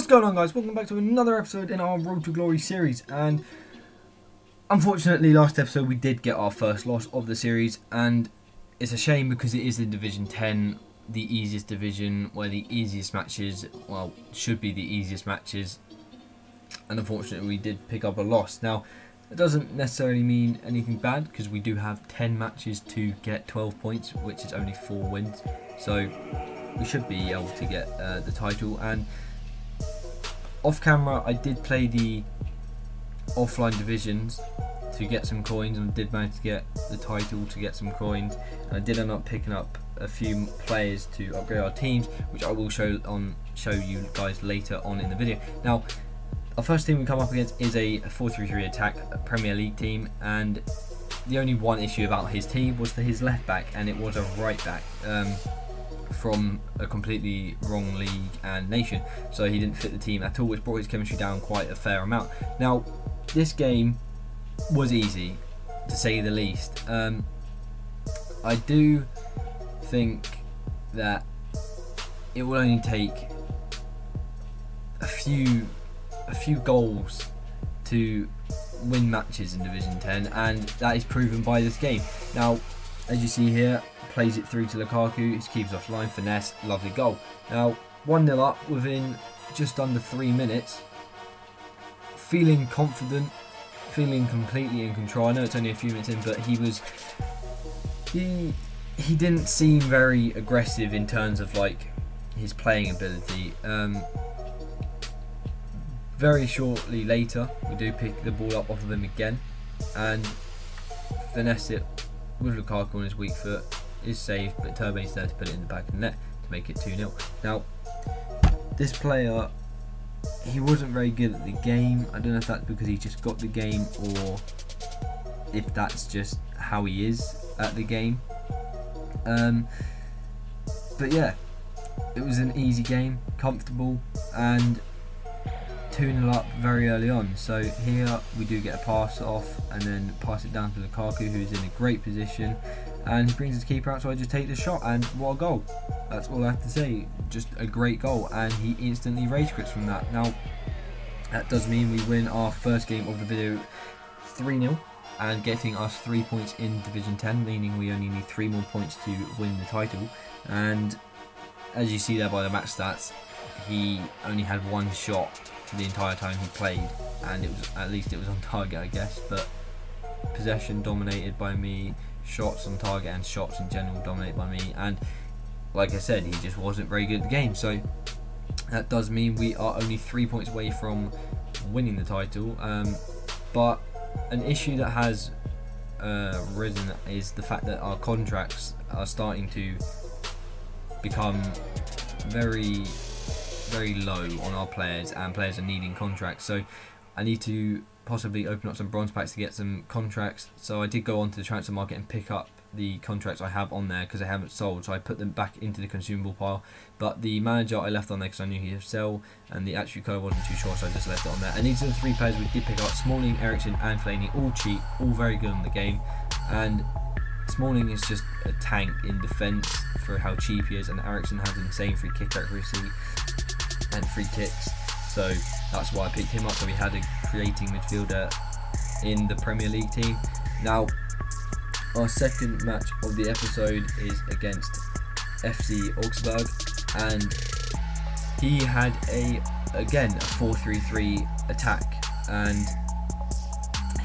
What's going on, guys? Welcome back to another episode in our Road to Glory series. And unfortunately, last episode we did get our first loss of the series, and it's a shame because it is in Division 10, the easiest division, where the easiest matches, well, should be the easiest matches. And unfortunately, we did pick up a loss. Now, it doesn't necessarily mean anything bad because we do have 10 matches to get 12 points, which is only 4 wins. So we should be able to get the title. And off camera, I did play the offline divisions to get some coins, and did manage to get the title to get some coins. And I did end up picking up a few players to upgrade our teams, which I will show you guys later on in the video. Now, our first team we come up against is a 4-3-3 attack Premier League team, and the only one issue about his team was his left back, and it was a right back from a completely wrong league and nation, so he didn't fit the team at all, which brought his chemistry down quite a fair amount. Now, this game was easy, to say the least. I do think that it will only take a few goals to win matches in Division 10, and that is proven by this game. Now, as you see here, plays it through to Lukaku, his keeps offline, finesse, lovely goal. Now, 1-0 up within just under 3 minutes, feeling confident, feeling completely in control. I know it's only a few minutes in, but he didn't seem very aggressive in terms of like his playing ability. Very shortly later, we do pick the ball up off of him again and finesse it with Lukaku on his weak foot. Is saved, but Turbay's there to put it in the back of the net to make it 2-0. Now, this player, he wasn't very good at the game. I don't know if that's because he just got the game or if that's just how he is at the game. But yeah, it was an easy game, comfortable, and 2-0 up very early on. So here we do get a pass off and then pass it down to Lukaku, who's in a great position, and he brings his keeper out, so I just take the shot, and what a goal. That's all I have to say. Just a great goal, and he instantly rage quits from that. Now, that does mean we win our first game of the video 3-0 and getting us 3 points in Division 10, meaning we only need 3 more points to win the title. And as you see there by the match stats, he only had 1 shot for the entire time he played, and it was, at least it was on target, I guess, but possession dominated by me, shots on target and shots in general dominated by me, and like I said, he just wasn't very good at the game. So that does mean we are only 3 points away from winning the title. But an issue that has risen is the fact that our contracts are starting to become very low on our players, and players are needing contracts. So I need to possibly open up some bronze packs to get some contracts. So I did go onto the transfer market and pick up the contracts I have on there because I haven't sold, so I put them back into the consumable pile. But the manager I left on there because I knew he'd sell, and the attribute code wasn't too sure, so I just left it on there. And these are the 3 players we did pick up: Smalling, Ericsson and Fellaini, all cheap, all very good in the game. And Smalling is just a tank in defence for how cheap he is, and Ericsson has insane free kick accuracy and free kicks, so that's why I picked him up. So we had a creating midfielder in the Premier League team. Now, our second match of the episode is against FC Augsburg, and he had again a 4-3-3 attack, and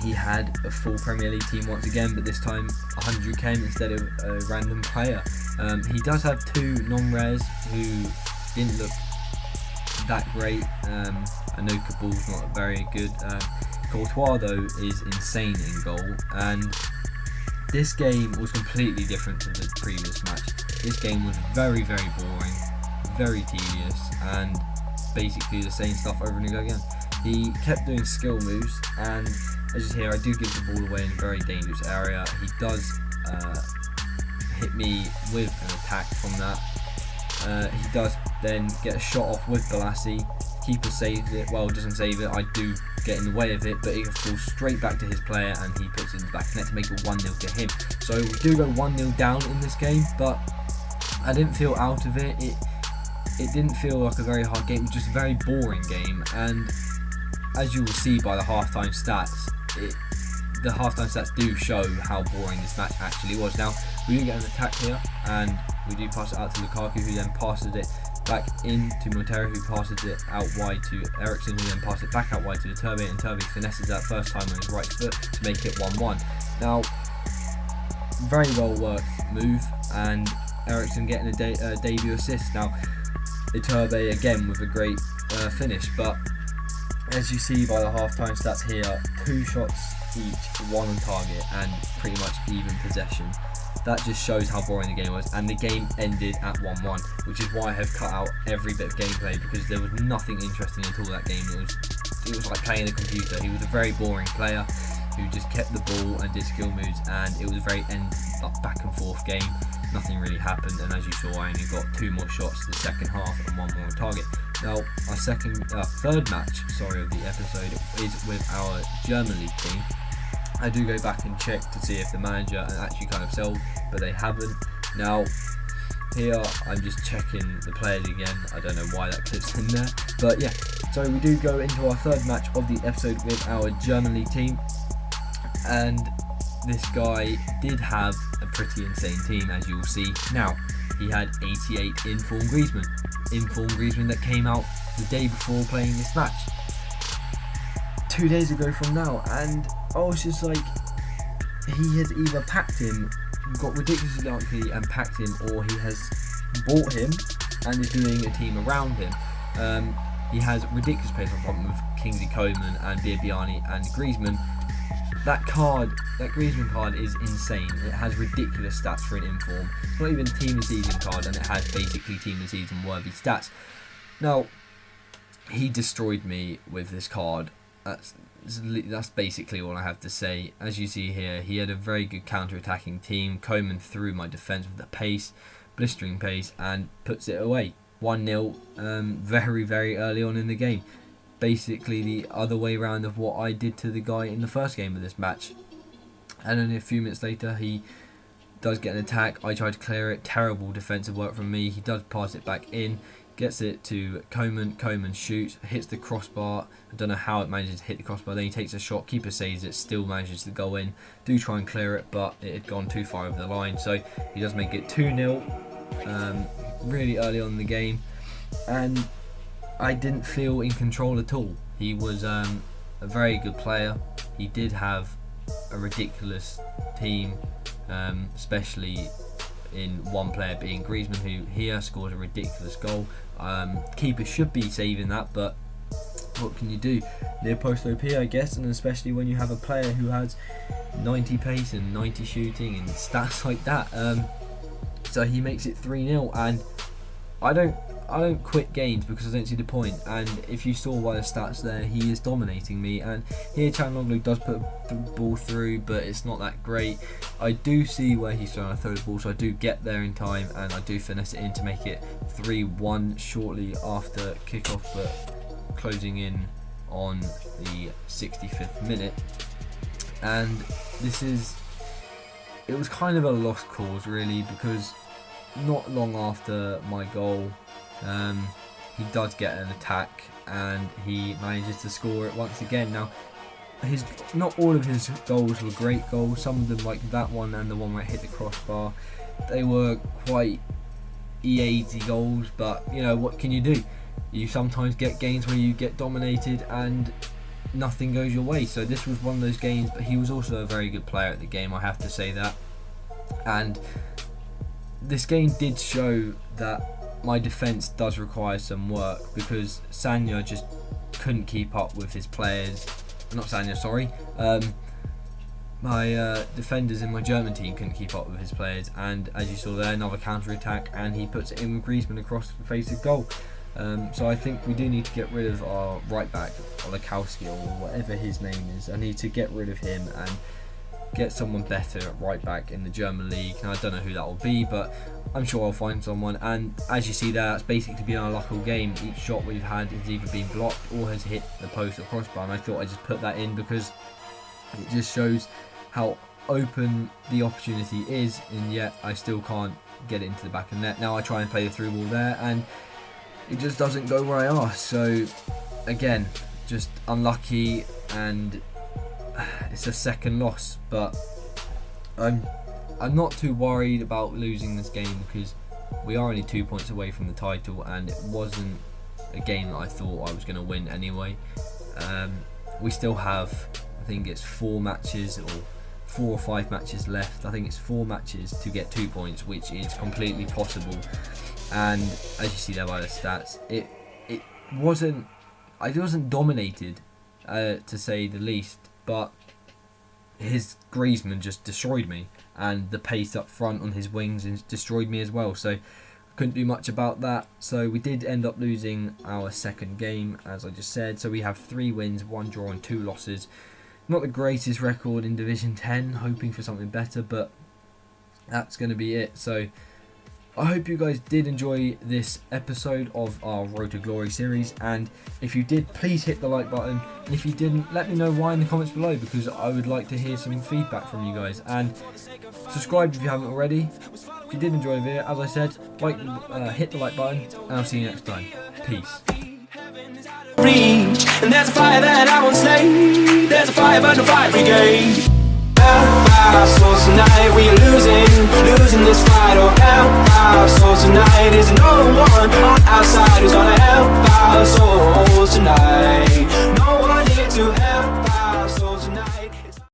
he had a full Premier League team once again, but this time 100k instead of a random player. He does have 2 non-rares who didn't look that great. I know Kabul's not very good. Courtois though is insane in goal, and this game was completely different to the previous match. This game was very boring, very tedious, and basically the same stuff over and over again. He kept doing skill moves, and as you hear, I do give the ball away in a very dangerous area. He does hit me with an attack from that. He does then get a shot off with Balassi. Keeper saves it, well, doesn't save it, I do get in the way of it, but it falls straight back to his player and he puts it in the back of the net to make it 1-0 to him. So we do go 1-0 down in this game, but I didn't feel out of it. it didn't feel like a very hard game. It was just a very boring game, and as you will see by the halftime stats, the halftime stats do show how boring this match actually was. Now, we do get an attack here, and we do pass it out to Lukaku, who then passes it back into Montero, who passes it out wide to Eriksen, who then passes it back out wide to the Turbe, and Turbe finesses that first time on his right foot to make it 1-1. Now, very well worked move, and Eriksen getting a debut assist. Now, Turbe again with a great finish, but as you see by the halftime stats here, 2 shots each, 1 on target, and pretty much even possession. That just shows how boring the game was, and the game ended at 1-1, which is why I have cut out every bit of gameplay, because there was nothing interesting at all that game. It was like playing a computer. He was a very boring player who just kept the ball and did skill moves, and it was a very back and forth game. Nothing really happened, and as you saw, I only got 2 more shots the second half and 1 more on target. Now, our third match of the episode is with our German League team. I do go back and check to see if the manager actually kind of sold, but they haven't. Now, here I'm just checking the players again. I don't know why that clip's in there, but yeah. So we do go into our third match of the episode with our German League team, and this guy did have a pretty insane team, as you will see. Now, he had 88 in-form Griezmann that came out the day before playing this match, 2 days ago from now, and I was just like, he has either packed him, got ridiculously lucky and packed him, or he has bought him and is doing a team around him. He has ridiculous players on front with Kingsley Coman and Biabiani and Griezmann. That Griezmann card is insane. It has ridiculous stats for an inform. It's not even a team of the season card, and it has basically team of the season worthy stats. Now, he destroyed me with this card. That's basically all I have to say. As you see here, he had a very good counter-attacking team. Coman threw my defence with the pace, blistering pace, and puts it away. 1-0 very, very early on in the game. Basically the other way around of what I did to the guy in the first game of this match. And then a few minutes later, he does get an attack. I try to clear it. Terrible defensive work from me. He does pass it back in. Gets it to Coman. Coman shoots. Hits the crossbar. I don't know how it manages to hit the crossbar. Then he takes a shot. Keeper saves it. Still manages to go in. Do try and clear it, but it had gone too far over the line. So he does make it 2-0 really early on in the game. And I didn't feel in control at all. He was a very good player. He did have a ridiculous team, especially in one player being Griezmann, who here scored a ridiculous goal. Keeper should be saving that, but what can you do? Near post OP, I guess, and especially when you have a player who has 90 pace and 90 shooting and stats like that. So he makes it 3-0, and I don't quit games because I don't see the point. And if you saw by the stats there, he is dominating me. And here Çalhanoğlu does put the ball through, but it's not that great. I do see where he's trying to throw the ball, so I do get there in time, and I do finesse it in to make it 3-1 shortly after kickoff, but closing in on the 65th minute. And it was kind of a lost cause really, because not long after my goal, he does get an attack and he manages to score it once again. Now, not all of his goals were great goals. Some of them, like that one and the one where it hit the crossbar, they were quite easy goals, but you know, what can you do? You sometimes get games where you get dominated and nothing goes your way. So this was one of those games, but he was also a very good player at the game, I have to say that. And this game did show that my defence does require some work, because Sanya just couldn't keep up with his players. Not Sanya, sorry. My defenders in my German team couldn't keep up with his players, and as you saw there, another counter-attack, and he puts it in with Griezmann across the face of goal. So I think we do need to get rid of our right back, Olakowski, or whatever his name is. I need to get rid of him and get someone better at right back in the German league. And I don't know who that will be, but I'm sure I'll find someone. And as you see there, that's basically been our luck all game. Each shot we've had has either been blocked or has hit the post or crossbar, and I thought I'd just put that in because it just shows how open the opportunity is, and yet I still can't get it into the back of the net. Now I try and play the through ball there, and it just doesn't go where I asked. So again, just unlucky, and it's a second loss, but I'm not too worried about losing this game because we are only 2 points away from the title, and it wasn't a game that I thought I was going to win anyway. We still have, I think it's 4 matches or 4 or 5 matches left. I think it's 4 matches to get 2 points, which is completely possible. And as you see there by the stats, it wasn't dominated, to say the least, but his Griezmann just destroyed me, and the pace up front on his wings destroyed me as well. So couldn't do much about that. So we did end up losing our second game, as I just said. So we have 3 wins, 1 draw and 2 losses. Not the greatest record in Division 10, hoping for something better, but that's going to be it. So I hope you guys did enjoy this episode of our Road to Glory series, and if you did, please hit the like button, and if you didn't, let me know why in the comments below, because I would like to hear some feedback from you guys. And subscribe if you haven't already. If you did enjoy the video, as I said, hit the like button, and I'll see you next time. Peace. And there's a fire that I won't slay. There's a fire but no fire brigade.